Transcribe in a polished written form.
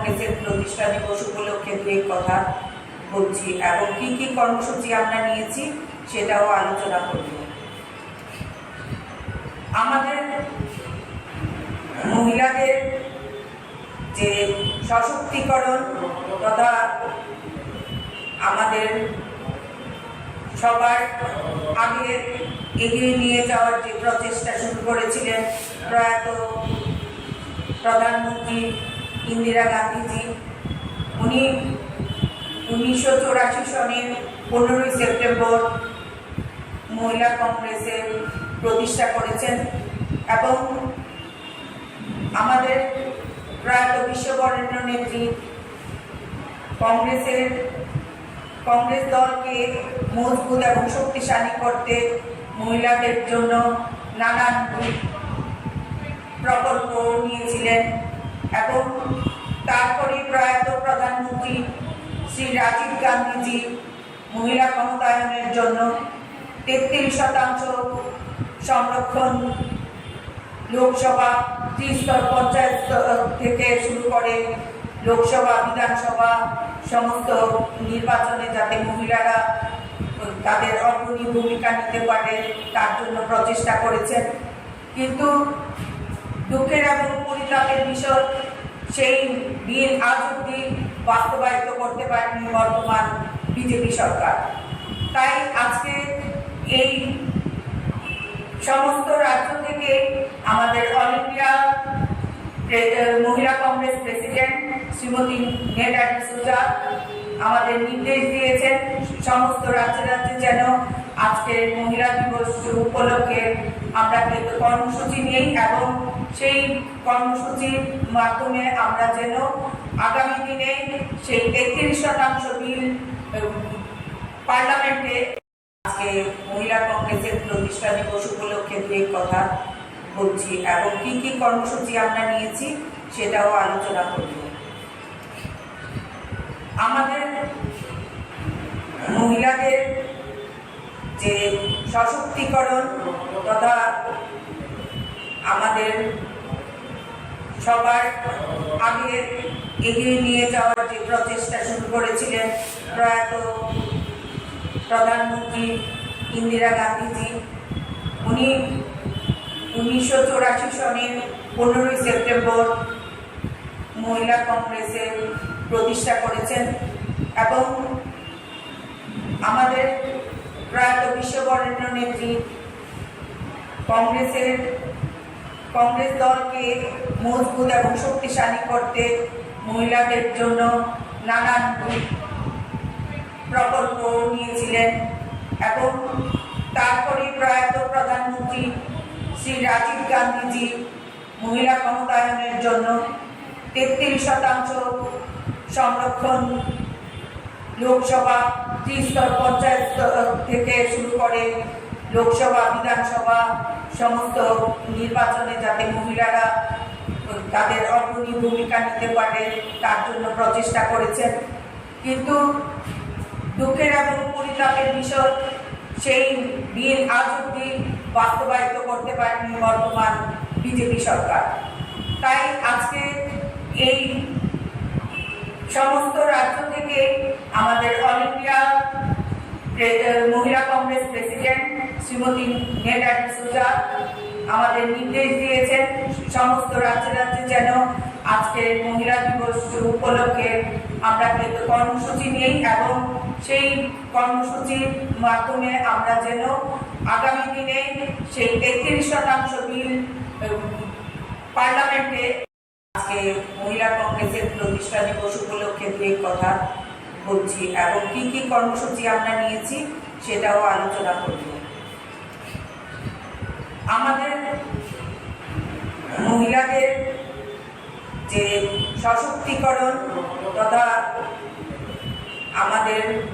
কংগ্রেসের প্রতিষ্ঠা দিবস উপলক্ষে দুই কথা বলছি এবং কি কি কর্মসূচি আমরা নিয়েছি সেটাও আলোচনা করব। আমাদের মহিলাদের যে সশক্তিকরণ তথা আমাদের সবার আগে এগিয়ে নিয়ে যাওয়ার যে প্রচেষ্টা শুরু করেছিলেন প্রয়াত প্রধানমন্ত্রী ইন্দিরা গান্ধীজি, উনি 1984 সনের 15ই সেপ্টেম্বর মহিলা কংগ্রেসের প্রতিষ্ঠা করেছেন এবং আমাদের প্রয়াত বিশ্ববরেণ্য নেত্রী কংগ্রেস দলকে মজবুত এবং শক্তিশালী করতে মহিলাদের জন্য নানান প্রকল্প নিয়েছিলেন এবং তারপরে প্রয়াত প্রধানমন্ত্রী শ্রী রাজীব গান্ধীজি মহিলা ক্ষমতায়নের জন্য 33% সংরক্ষণ লোকসভা ত্রিস্তর পঞ্চায়েত থেকে শুরু করে লোকসভা বিধানসভা সমস্ত নির্বাচনে যাতে মহিলারা তাদের অগ্রণী ভূমিকা নিতে পারে তার জন্য প্রচেষ্টা করেছেন। কিন্তু দুঃখের এবং পরিতাপের বিষয়, সেই বিল আজ অব্দি বাস্তবায়িত করতে পারেনি বর্তমান বিজেপি সরকার। তাই আজকে এই সমস্ত রাজ্য থেকে আমাদের অল ইন্ডিয়া মহিলা কংগ্রেস প্রেসিডেন্ট শ্রীমতী নেতা ডিসুজা আমাদের নির্দেশ দিয়েছেন সমস্ত রাজ্যে যেন আজকের মহিলা দিবস উপলক্ষে আমরা কর্মসূচি নিই এবং সেই কর্মসূচির মাধ্যমে আমরা যেন আগামী দিনে সেই 33% বিল পার্লামেন্টে আজকে মহিলা কংগ্রেসের প্রতিষ্ঠা দিবস উপলক্ষে দুই কথা বলছি এবং কি কি কর্মসূচি আমরা নিয়েছি সেটাও আলোচনা করব। আমাদের মহিলাদের যে সশক্তিকরণ তথা আমাদের সবার আগে এগিয়ে নিয়ে যাওয়ার যে প্রচেষ্টা শুরু করেছিলেন প্রয়াত প্রধানমন্ত্রী ইন্দিরা গান্ধীজি, উনি 1984 সনের 15ই সেপ্টেম্বর মহিলা কংগ্রেসের প্রতিষ্ঠা করেছেন এবং আমাদের প্রয়াত বিশ্ববরেণ্য নেত্রী কংগ্রেস দলকে মজবুত এবং শক্তিশালী করতে মহিলাদের জন্য নানান প্রকল্প নিয়েছিলেন এবং তারপরে প্রয়াত প্রধানমন্ত্রী শ্রী রাজীব গান্ধীজি মহিলা ক্ষমতায়নের জন্য 33% সংরক্ষণ লোকসভা ত্রিস্তর পঞ্চায়েত থেকে শুরু করে লোকসভা বিধানসভা সমস্ত নির্বাচনে যাতে মহিলারা তাদের অগ্রণী ভূমিকা নিতে পারে তার জন্য প্রচেষ্টা করেছেন। কিন্তু দুঃখের এবং পরিতাপের বিষয়, সেই বিল আজ অব্দি বাস্তবায়িত করতে পারেনি বর্তমান বিজেপি সরকার। তাই আজকে এই সমস্ত রাজ্য থেকে আমাদের অল ইন্ডিয়া মহিলা কংগ্রেস প্রেসিডেন্ট শ্রীমতী নেতা ডিসুজা আমাদের নির্দেশ দিয়েছেন সমস্ত রাজ্যে যেন আজকের মহিলা দিবস উপলক্ষে আমরা কর্মসূচি নিই এবং সেই কর্মসূচির মাধ্যমে আমরা যেন আগামী দিনে সেই 33% বিল পার্লামেন্টে আজকে মহিলা কংগ্রেসের প্রতিষ্ঠা দিবস উপলক্ষে দুই কথা বলছি এবং কি কি কর্মসূচি আমরা নিয়েছি সেটাও আলোচনা করব। আমাদের মহিলাদের যে সশক্তিকরণ তথা আমাদের